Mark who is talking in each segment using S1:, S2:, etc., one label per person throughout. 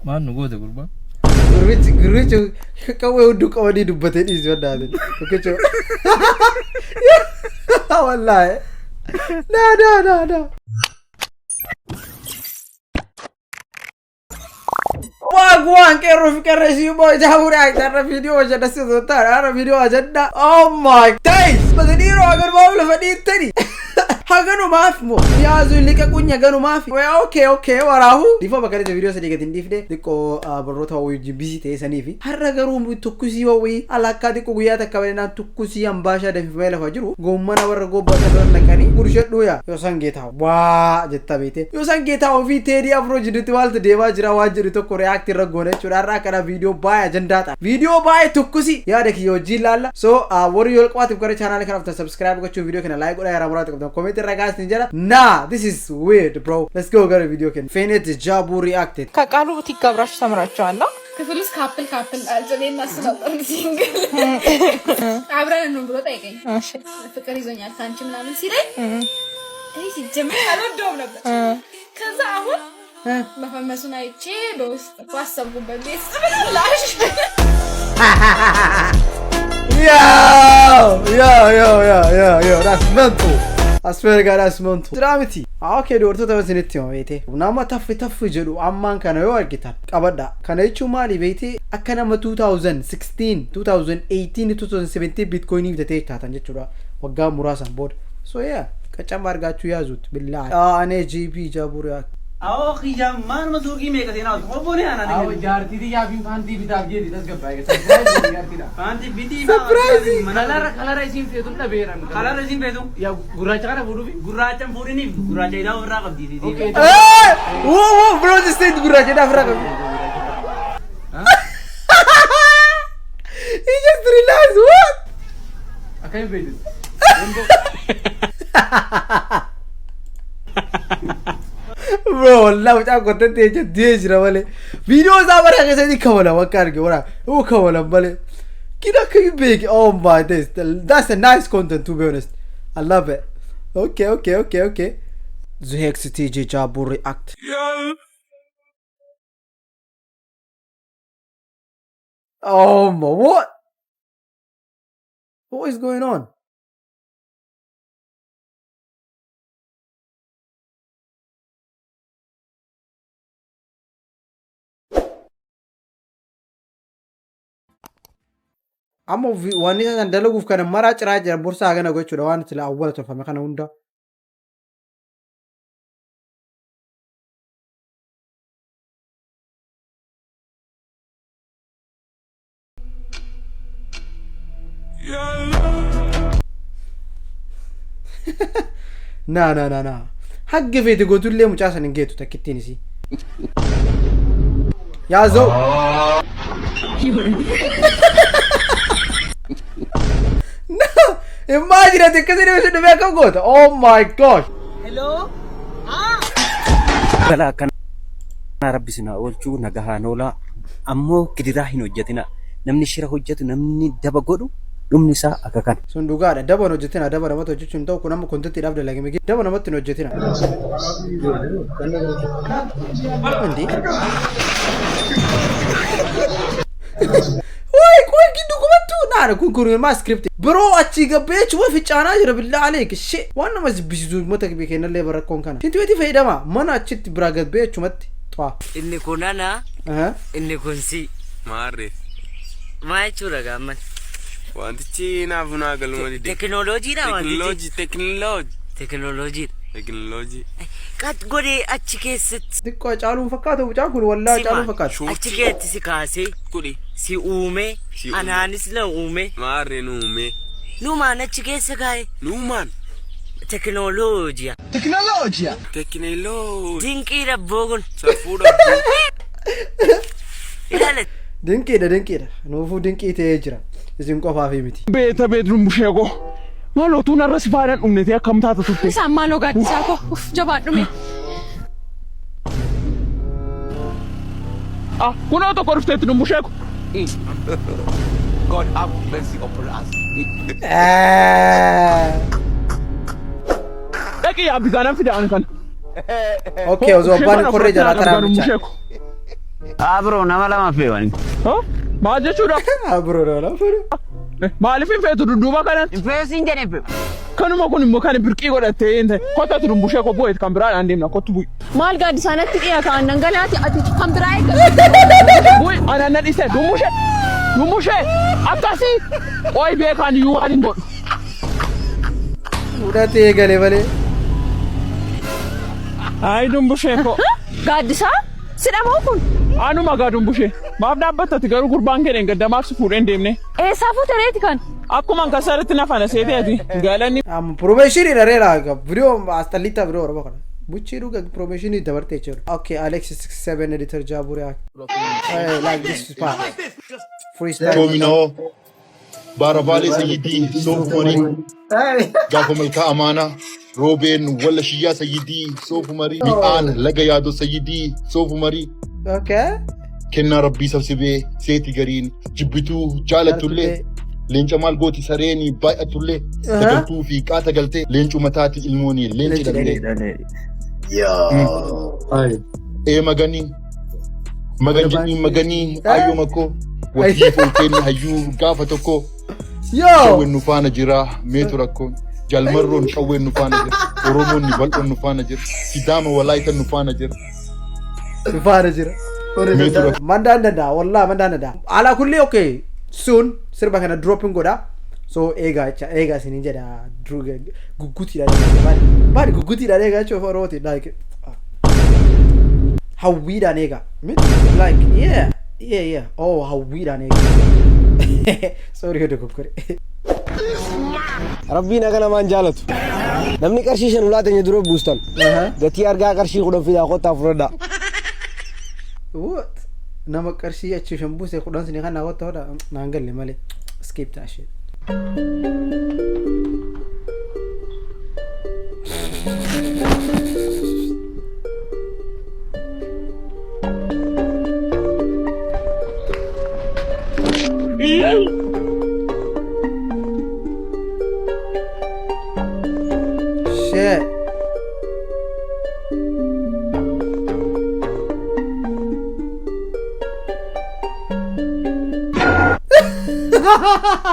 S1: ما نقوده قربان
S2: قريت كوي ودك أودي دبتين إيش وداه وكذا والله لا واقوان كيرو في كرسي بوي جاوري أكتر فيديو وجد السيطان أنا فيديو أجدا oh my days بدنيرو أقول بقول فدي تاني هاغانو مافمو يا زولي كونيا غانو مافي اوكي وراهو ديفو بكاري فيديو سدي غتين ديفدي ديكو بروتا وي بيزي تي سنيفي هرغرو توكوسي وي الاكا ديكو غيا تكبرنا توكوسي امباشا دفيلا فجرو غومنا ورغو باتر نكاني غورشت دويا يوسان جيتاو وا جتا بيتي يوسان جيتاو في تيدي افرو جدتوالت ديوا جرا واجري تو كورياكت رغونه چورارا كرا فيديو باي اجنداتا فيديو باي توكوسي يا دك يو جيلالا سو وري يلقوات بكاري channel كان افتر سبسكرايب كچو فيديو كان لايك ولا يا رامرات كومنت رغاس نجرا nah this is weird bro let's go get a video can Fenet Jabu reacted
S3: كقالو تيكابراش تمرچوالا
S4: كفلوس كابل አልዘኔና ስለጠር ሲንግል አብረን ነው ብሎ ጠይቀኝ እሺ ፍቅር ይዞኛል ካንቺ ምናምን ሲለኝ እይ ሲጀምር አልወደውም ነበር ከዛ አሁን መፈመሱን አይቼ በውስጥ ዋሰብኩበት ቤት ብላሽ
S2: yo that's mental I swear to God that's mental Dramati okay dorto tabasiniti yo bete nama taf jedu amman kana yo argitan qabada kana ichu mali bete akana ma 2016 2018 2017 bitcoin ibdate tatan jechuda wagga murasan bod so yeah kacham argachu yazut billahi ane gp jabura
S5: आओ खिजा मान मधुगी में कहते ना वो बोले आना नहीं आओ यार दीदी या भी फांती बिता दिए दस गप आएगा सरप्राइज यार किना फांती बिती सरप्राइज कलर ऐसी पे तुम ना बेरन कलर ऐसी पे तुम या गुराचा का बुरू भी गुराचा पूरी नहीं गुराचा इधर और रख दी दीदी
S2: वो ब्रो दिस स्टेट गुराचा इधर रख he just realized what
S5: अकेले भेज
S2: bro والله مش عارف كنت تيجي ولا فيديو زابر يا سيدي كولا وكارجي ورا هو كولا بالي كده كيبيك oh my this that's a nice content to be honest I love it okay Zuhex TJ Jabu react oh my what is going on أما واني سندلو في كان مرة راجع بورصة أنا قلت شو دوان تلا أول تفهم كان وندا نا حق في تقول لي مش عشان نجيتو تكتيني سي يا زو Imagine te kasi ni siya nabiya kang gota. Oh my gosh.
S5: Hello?
S6: Kala kan Rabbi sina olchu nagahanola ammo kidira hin hojjatina namni shira hojjatu namni daba godhu dhumni isaa akka kan
S2: sun dhugaadha daba hojjatina daba namatti hojjechuun ta'u kun amma kontetti dhaabda lagame daba namatti hojjatina indi Why كده كمتو نعرف كون ما سكريبت برو أتشيجا بيتش وفي تشانا جرب بالله عليك الشيء وانا ما بيزود متك بيكين اللي بركون كان انت ويتي فايدة ما انا أتشيت براغت بيتش مت طوا
S6: inni kunana inni kunsi
S7: maarre
S6: ما يشورا gaman
S7: wantichi naafuna galmadi
S6: technology na
S7: technology
S6: kat gode achi keessat
S2: dikko caaluu fakkaatu bucaa kun wallahi caaluu fakkaatu
S6: achi keessatti si kaasee
S7: kudi
S6: si uume anaanis la uume
S7: maarre nuume
S6: nuumaan achi keessa kaa'e
S7: nuumaan
S6: teknoloojiya dinqii dabboo kun
S7: safuu dabboo
S6: ilaalet
S2: dinqiidha nuufuu dinqii ta'ee jira isin qofaa fi miti
S8: beeta bedrum bushego malo tu narra sifaadhaan dhumnete akkam taata turte
S3: isaan maaloo gaaddisaa koo uf jabaadhume
S8: kunoo tokko dhufteetti dhum bushego
S9: God have mercy upon us.
S8: dhaqi yaa bisaanan fidaan kan
S2: okay osoo abbaan korree jala taraa bicha
S5: Abro nama lama feewani.
S8: Ha? Maal jechuudha?
S2: Abro nama feeru.
S8: Maaliif hin feetu dudduuba kanan?
S5: Feesiin jedhee feewu.
S8: Kanuma kun immoo kan birqii godhattee hin ta'e. Kottatu dumbushee ko bu'eet kan biraadhaan deemna kottu bu'i.
S3: Maal gaaddisaanatti dhiyaa kan dhangalaati ati kan biraa eega.
S8: Bu'i anaan nan dhise dumbushee. Dumbushee akkasii. Ooyi beekaan iyyuu waan hin godhu.
S2: Fudhatee galee malee.
S8: Ayi dumbushee ko.
S3: Gaaddisaa? Sidhamoo kun?
S8: Anuma gaa dumbushee. Maaf dhaabbattati garuu gurbaan keenya gaddamaaf si fuudhee hin deemne.
S3: Eessaa fuutareeti kan?
S8: Akkuma kasarratti nafana seeteeti. Gaalanni.
S2: Promotion dhareera video asxallita video oromo kana. Buchiru promotion dabarte jechuudha. Okay, Alex 67 editor Jaburi. Like this part. Freestyle.
S1: Tomino Barabali Sayyidi Sofumari Gafo Malka Amana Robin Walla Shia Sayyidi Sofumari Mi'an Laga Yado Sayyidi Sofumari
S2: Okay.
S1: Kenna Rabbi Sabsibe Seti Garin Jibbitu Jaalatulle Leenca maal gooti sareeni baay'atullee sagaltuu fi qaata galtee leencu mataati ilmooni leenci dhallee maganii magan jedhii maganii ayyoo makkoo watii fulteen hayyuu gaafa tokko shawween nu faana jira meetu rakkoon jalmarroon shawween nu faana jira oromoonni bal'oon nu faana jira sidaama walaayitan nu faana jira
S2: mandaan danda'a wallaahi mandaan danda'a alaa kulli okay soon sirba kana dropping godha so ega sinin jedha guggutiidha maali guggutiidha eega jechuun oromooti like hawwiidhaan eega like yeah oh hawwiidhaan eega sorry hodha kokkore
S9: Rabbiin akka namaan jaalatu namni qarshii shan ulaa teenya dura buustan gatii argaa qarshii kudhan fidaa kottaa fudhadhaa.
S2: What? Nama qarshii achi shan buuse kudhan sini kan naawwatta hodha naan galle malee skip that shit. Shit.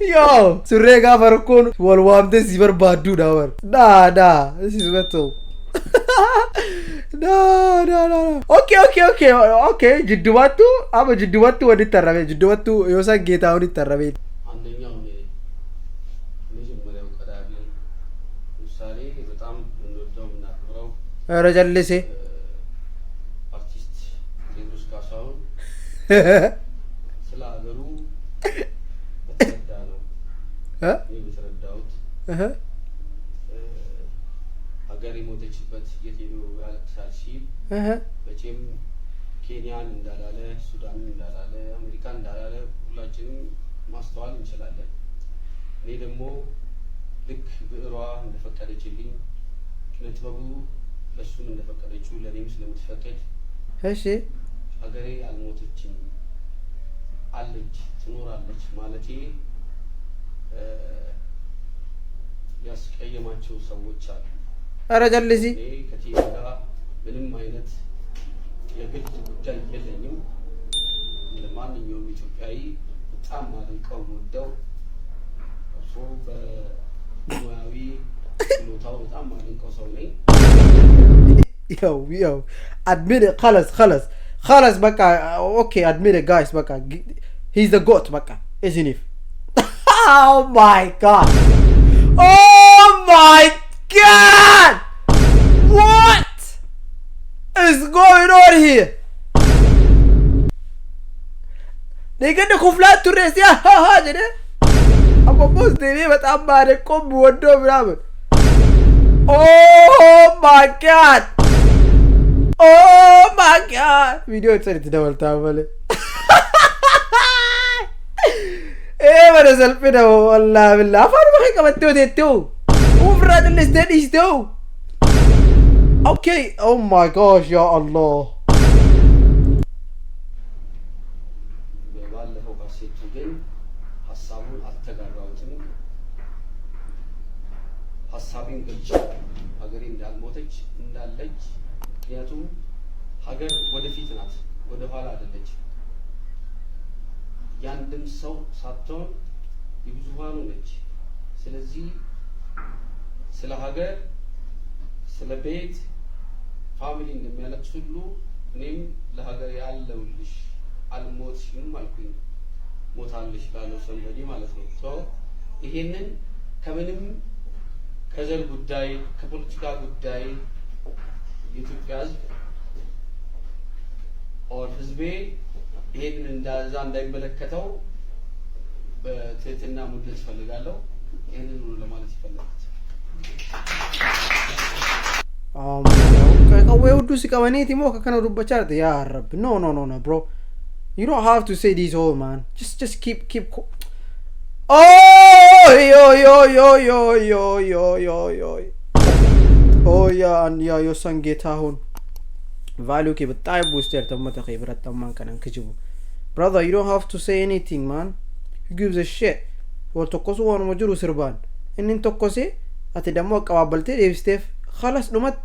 S2: Yo, surrega farkon wal wamde zibar badu dawar. Da, this is metal. No. Okay. Jidduwatu, ama jidduwatu wadi tarrabe. Jidduwatu yosa geta wadi tarrabe. Rajalli se.
S5: Artist Tedros Kasaun. Selagaru. ሀገር የሞተችበት የቴዶ ያለቅሳል ሲል መቼም ኬንያን እንዳላለ ሱዳንን እንዳላለ አሜሪካን እንዳላለ ሁላችንም ማስተዋል እንችላለን። እኔ ደግሞ ልክ ብዕሯ እንደፈቀደችልኝ ኪነጥበቡ ለሱም እንደፈቀደችው ለኔም ስለምትፈቅድ እሺ ሀገሬ አልሞተችም አለች ትኖራለች ማለቴ ያስቀየማቸው ሰዎች አሉ።
S2: ኧረ ጀልሲ
S5: ከቴዲ ጋር ምንም አይነት የግል ጉዳይ የለኝም። ለማንኛውም ኢትዮጵያዊ በጣም አድንቀው ወደው እሱ በሙያዊ ችሎታው በጣም አድንቀው ሰው ነኝ።
S2: Yo, admit it, خلاص بقى okay, admit it guys بقى he's the goat بقى isn't he? Oh my god! What is going on here? They get the kuflat to rest, yeah, jede. I'm supposed to be, but I'm mad at come what do you Oh my god! Video it's a double table. Mana selfie na wallah billah. Paano makikamatto dito? Override the list is though. Okay. Oh my gosh, ya Allah.
S5: ባለፈው ካሴቱ ግን ሀሳቡን አልተጋራሁትም። ሀሳቤን ገልጬ ሀገሬ እንዳልሞተች እንዳለች ምክንያቱም ሀገር ወደፊት ናት ወደ ኋላ አይደለችም። ያንድም ሰው ሳትሆን የብዙሃኑ ነች። ስለዚህ ስለ ሀገር፣ ስለ ቤት ፋሚሊ እንደሚያለቅስ ሁሉ እኔም ለሀገር ያለውልሽ አልሞትሽም አልኩኝ። ሞታለሽ ላለው ሰንበዲ ማለት ነው። ሶ ይሄንን ከምንም ከዘር ጉዳይ ከፖለቲካ ጉዳይ የኢትዮጵያ ሕዝብ ኦር ሕዝቤ ይሄንን እንዳዛ እንዳይመለከተው በትህትና ሙድት ፈልጋለሁ። ይሄንን ነው ለማለት ይፈልጋል።
S2: ቀወይ ውዱ ሲቀበኔት ሞ ከከነ ዱበቻት ያ ረብ no bro, you don't have to say this all man, just keep oh yo yo sanጌታ ሁን value ke በጣም booster ተመተ ኸይብረት ተማን ከነን ክጅቡ brother, you don't have to say anything man, who gives a shit ወልተቆሱ ወን ወጅሩ ስርባን እንን ተቆሴ አተ ደሞ አቀባበልቴ ዴቭስቴፍ خلاص دمت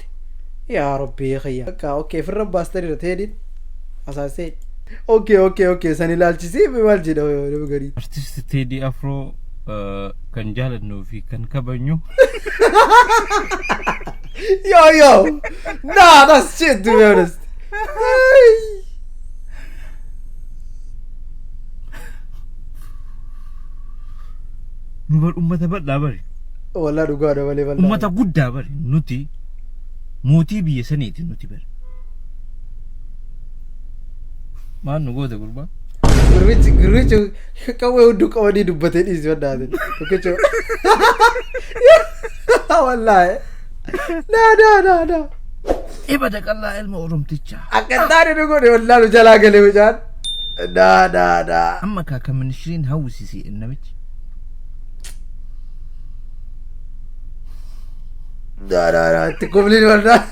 S2: يا ربي يا خيا اوكي في الرب استري تهدي اساسي اوكي سني لالتسي بمالجي دو بغري
S10: ارتست تيدي افرو كان جالد نو في كان كبنيو
S2: yo nah, that's shit to be honest.
S10: نور أمة بدلا بري
S2: والله رجال ولا والله
S10: أمة قدّا بري نوتي موتي بيسنيتي نوتي بري ما نقول ده قربا
S2: قريت كوي ودك أودي دبتين إيش وده هذا كوكيشو والله لا
S10: إيه بدك الله علم ورم تيجا
S2: أكيد داري نقول والله رجال أقل وجان دا
S10: أما كا من 20 هوسي سي النبي
S2: لا تقبلين والله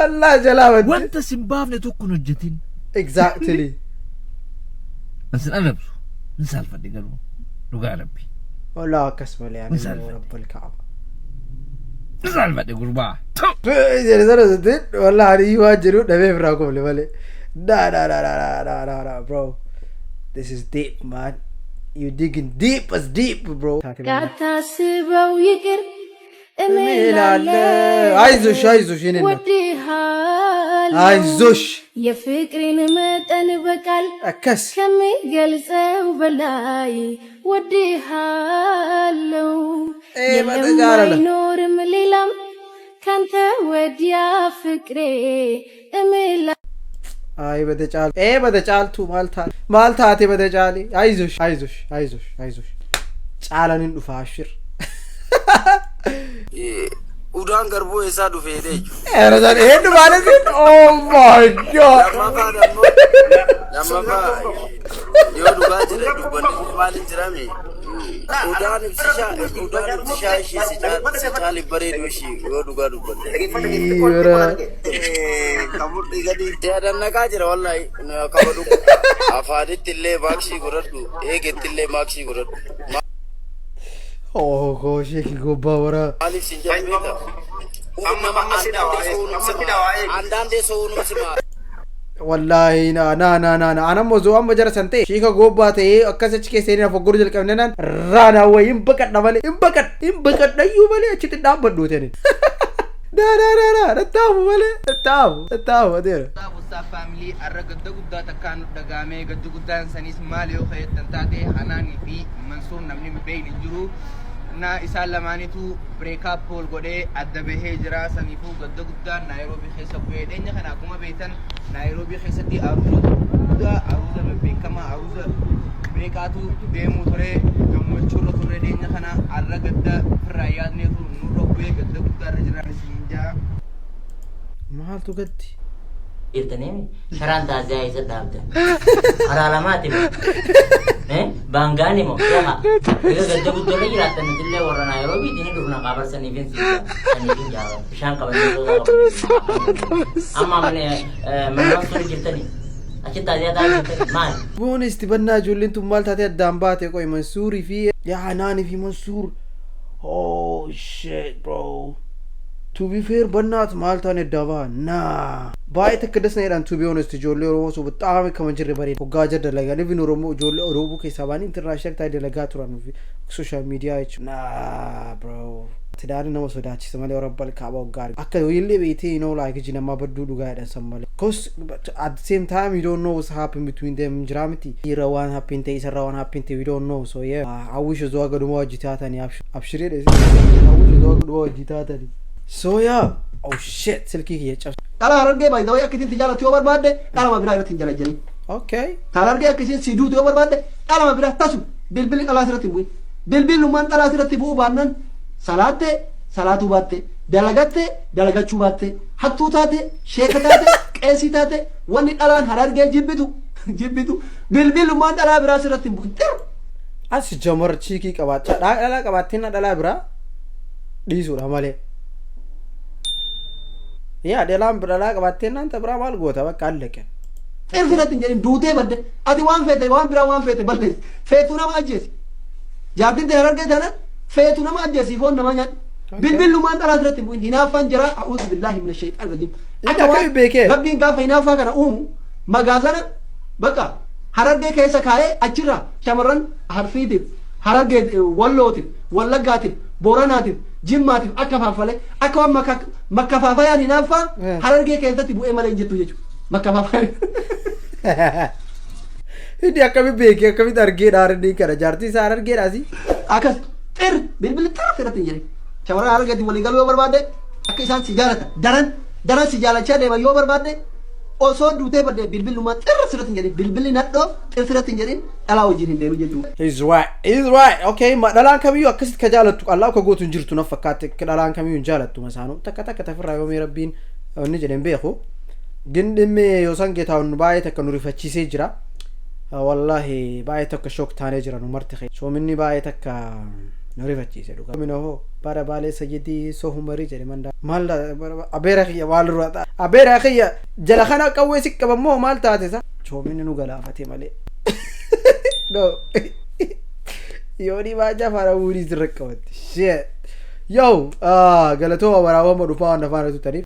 S2: الله جلاوة
S10: وانت سنبافني تكون الجتين
S2: exactly
S10: نسأل ألبسه نسأل فدي قلبه لقى ربي
S2: والله كسم لي يعني رب الكعبة
S10: نسأل فدي قربا
S2: والله هذه يواجهوا نبي فراكم لي مالي لا bro, this is deep man, you digging deep as deep bro.
S11: كاتاسبو يقر
S2: አይዞሽ የኔ እናት አይዞሽ
S11: የፍቅሬን መጠን በቃል
S2: አከስ
S11: ከሚገልጸው በላይ ወድሃለው የማይኖርም ሌላም ካንተ ወዲያ ፍቅሬ እምላ
S2: አይ በተጫልቱ ማልታቴ በተጫሊ አይዞሽ ጫላንን ዱፋሽር
S12: udaan garbo esa dufeede
S2: ረዛን ኤንድ ማለት oh my god
S12: namaka yo duga jira dubban malin jirame udaan ibsisha shi sita libare do shi yo duga dubban kamur digadi ya naka jira wallahi kabadu afadi tille bakshi guradu tille makshi guradu
S2: oh gosh ki gobba wara
S12: alif sinjabita andande sounu sima
S2: wallahi na ana mozo amma jara sante shi ka gobba te akasach ke sene foguru jel kamnenan rana way imbakat dabale imbakat dayu bale chit dabaddo tene da tabu adir
S5: Musa family arragda gudda takan dagame gaddu guddan sanis maliyo khaytan taate hanani fi mansur namni bayn jiru na isa lamanitu break up pol gode addabe hijra sanifu gaddu guddan Nairobi khaysa bedenya kana kuma betan Nairobi khaysati aruza be kama aruza breakatu demu tore gamachuro tore denya kana arragda frayad ne tu nuro be gaddu gudda rajra sinja
S2: mahaltu gaddi
S13: irtanemi sharan taazia isa dabda haralamaati bangani mo yaha ega gadda guddo la yiratan dille warra Nairobi dini dufna qabar sani vinsi sani jawa shan qabani amma mane manasur jirtani achita taazia jirtani mal
S2: bon istibanna jullin tumal taate dambate koy mansuri fi ya hanani fi mansur oh shit bro to be fair bannat malta ne dava na baay takkas ne ran to be honest jolle oromo so bataam kam jirre bari ko gaja dalaga ne vin oromo jolle oromo ke sabani international ta dalaga turan social media na bro tidari na sodachi samale rabbal kaaba gar akka yille beete you know like jinama baddu duga da samale cause at the same time you don't know what's happening between them jiramti irawan happen te isarawan happen te we don't know so yeah I wish zo ga dumo jitata ni abshire de I wish zo ga dumo jitata ni so yeah oh shit silki ye chaf
S14: kala harge bay do yakitin tijala to barbade kala ma bira yakitin jala jani
S2: okay
S14: kala harge yakitin sidu to barbade kala ma bira tasu bilbil kala sirati bu bilbil man kala sirati bu banan salate salatu batte dalagatte dalagachu batte hattu taate sheekatate qeesi taate wani dhalaan hararge jibbitu bilbil man dhala bira sirati bu
S2: as jamar chiki qabacha dhala qabatina dhala bira disu ramale ya delam dhala qabatina anta bira mal gota baka alleke
S14: irfirati njeri duute badde ati wan fete wan bira wan fete balle fetu na majesi jabdin de hararge dana fetu na majesi fon na manyan bilbil man dhala sirati bu hina fanjara a'udhu billahi minash shaitanir rajim
S2: aka kai beke
S14: rabbin ka fa hina fa kana magazana baka hararge keessa kaa'ee achirra shamarran harfiitiif hararge wallootiif wallaggaatiif booranaatiif jimmaatiif akka faafale akka waan makkafaafayaan hinaaffaa hararge keessatti bu'ee malee hin jettu jechuudha makkafaafayaan.
S2: Hindi akkami beekee akkamitti argee dhaaranii kana jaartii isaa harargeedhaasi.
S14: Akkas xir bilbilli xirra xirratti hin jedhe shamarran harargeetiin walii galuu yoo barbaadde akka isaan si jaalata daran si jaalachaa deeman yoo barbaadde osoo duutee badde bilbilumaan xirra sirratti hin jedhin bilbilli nadhoo xirra sirratti hin jedhin dhalaa wajjin hin deemu jechuudha.
S2: He's right okay dhalaan kamiyyuu akkasitti ka jaalattu allaa ka gootu hin jirtu na fakkaate dhalaan kamiyyuu hin jaalattu masaanuu takka tafirraa yoomii rabbiin inni jedhen beeku gin dhimmi yoosan geetaawun baay'ee takka nu rifachiisee jira wallahi baay'ee takka shook taanee jira nu marti kee soominni baay'ee takka nu rifachiise dhugaa minoo bara baalee sayyidii sohumarii jedhe manda maal abeera kiyya maal ruwata abeera kiyya jala kana qawwee siqqabammoo maal taate sa soominni nu galaafate malee no yooni baajaa faana wurii sirra qabatti shit yo galatoo waraawama dhufaa waan afaana tutaniif